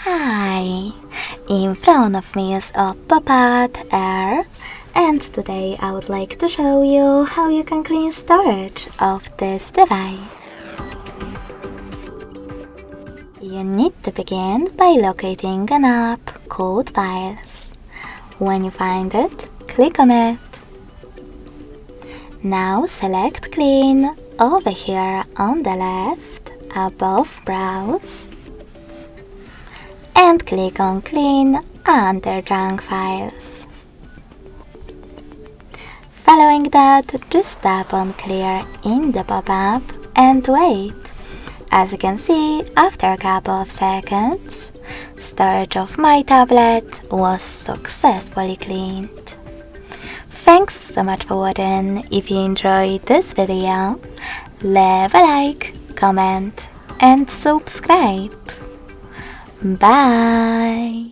Hi! In front of me is Oppo Pad Air, and today I would like to show you how you can clean storage of this device. You need to begin by locating an app called Files. When you find it, click on it. Now select Clean over here on the left above Browse and click on Clean under Junk Files. Following that, just tap on Clear in the pop-up and wait. As you can see, after a couple of seconds, storage of my tablet was successfully cleaned. Thanks so much for watching. If you enjoyed this video, leave a like, comment and subscribe. Bye!